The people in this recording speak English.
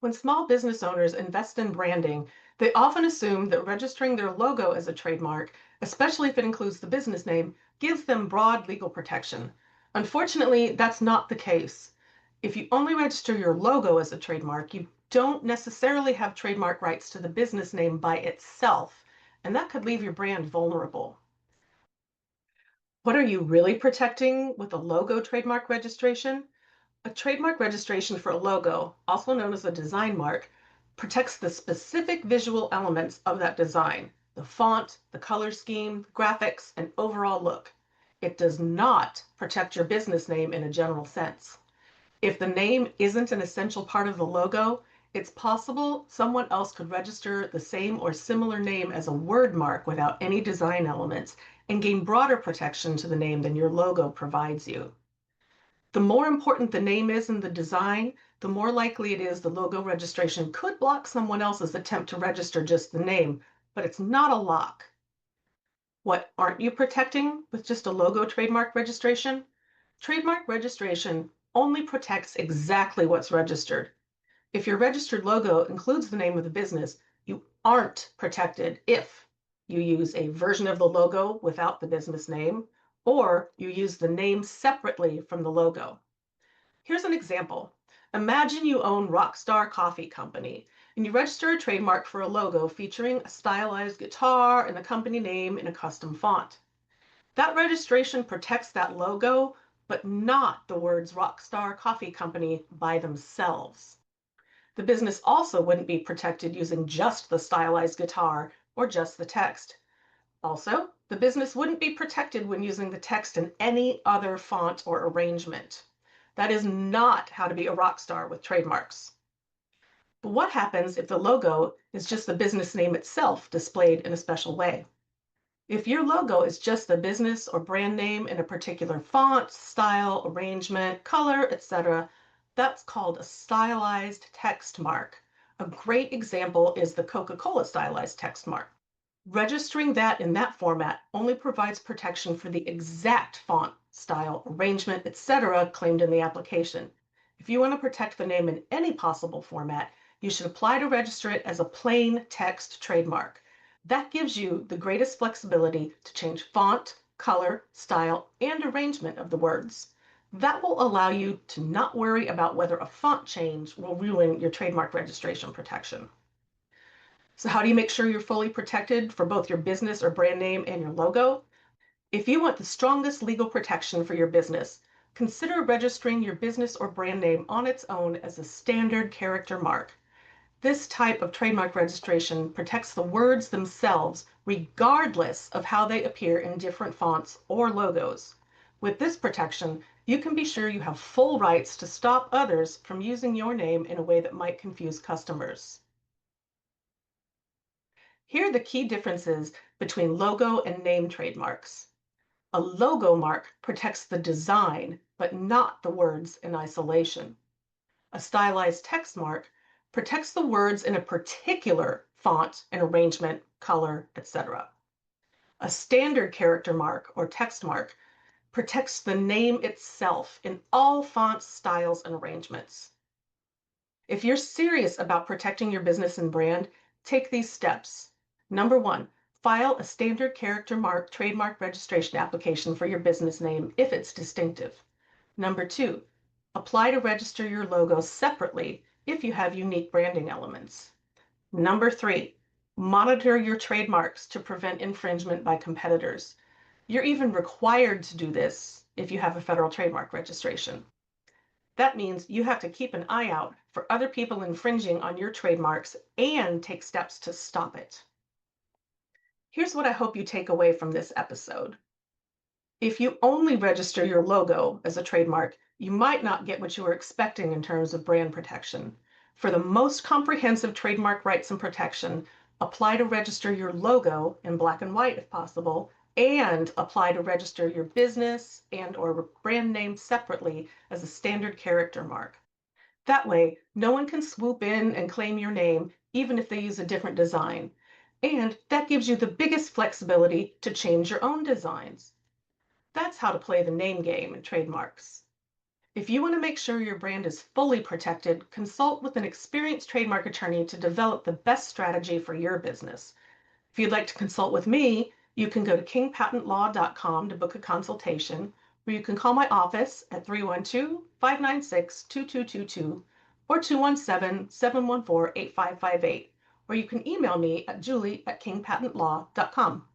When small business owners invest in branding, they often assume that registering their logo as a trademark, especially if it includes the business name, gives them broad legal protection. Unfortunately, that's not the case. If you only register your logo as a trademark, you don't necessarily have trademark rights to the business name by itself, and that could leave your brand vulnerable. What are you really protecting with a logo trademark registration? A trademark registration for a logo, also known as a design mark, protects the specific visual elements of that design, the font, the color scheme, graphics, and overall look. It does not protect your business name in a general sense. If the name isn't an essential part of the logo, it's possible someone else could register the same or similar name as a word mark without any design elements and gain broader protection to the name than your logo provides you. The more important the name is in the design, the more likely it is the logo registration could block someone else's attempt to register just the name, but it's not a lock. What aren't you protecting with just a logo trademark registration? Trademark registration only protects exactly what's registered. If your registered logo includes the name of the business, you aren't protected if you use a version of the logo without the business name, or you use the name separately from the logo. Here's an example. Imagine you own Rockstar Coffee Company and you register a trademark for a logo featuring a stylized guitar and the company name in a custom font. That registration protects that logo, but not the words Rockstar Coffee Company by themselves. The business also wouldn't be protected using just the stylized guitar or just the text. Also, the business wouldn't be protected when using the text in any other font or arrangement. That is not how to be a rock star with trademarks. But what happens if the logo is just the business name itself displayed in a special way? If your logo is just the business or brand name in a particular font, style, arrangement, color, etc., that's called a stylized text mark. A great example is the Coca-Cola stylized text mark. Registering that in that format only provides protection for the exact font, style, arrangement, etc. claimed in the application. If you want to protect the name in any possible format, you should apply to register it as a plain text trademark. That gives you the greatest flexibility to change font, color, style, and arrangement of the words. That will allow you to not worry about whether a font change will ruin your trademark registration protection. So how do you make sure you're fully protected for both your business or brand name and your logo? If you want the strongest legal protection for your business, consider registering your business or brand name on its own as a standard character mark. This type of trademark registration protects the words themselves regardless of how they appear in different fonts or logos. With this protection, you can be sure you have full rights to stop others from using your name in a way that might confuse customers. Here are the key differences between logo and name trademarks. A logo mark protects the design, but not the words in isolation. A stylized text mark protects the words in a particular font and arrangement, color, etc. A standard character mark or text mark protects the name itself in all fonts, styles, and arrangements. If you're serious about protecting your business and brand, take these steps. Number one, file a standard character mark trademark registration application for your business name if it's distinctive. Number two, apply to register your logo separately if you have unique branding elements. Number three, monitor your trademarks to prevent infringement by competitors. You're even required to do this if you have a federal trademark registration. That means you have to keep an eye out for other people infringing on your trademarks and take steps to stop it. Here's what I hope you take away from this episode. If you only register your logo as a trademark, you might not get what you were expecting in terms of brand protection. For the most comprehensive trademark rights and protection, apply to register your logo in black and white if possible, and apply to register your business and or brand name separately as a standard character mark. That way, no one can swoop in and claim your name, even if they use a different design. And that gives you the biggest flexibility to change your own designs. That's how to play the name game in trademarks. If you want to make sure your brand is fully protected, consult with an experienced trademark attorney to develop the best strategy for your business. If you'd like to consult with me, you can go to kingpatentlaw.com to book a consultation, or you can call my office at 312-596-2222 or 217-714-8558, or you can email me at julie@kingpatentlaw.com.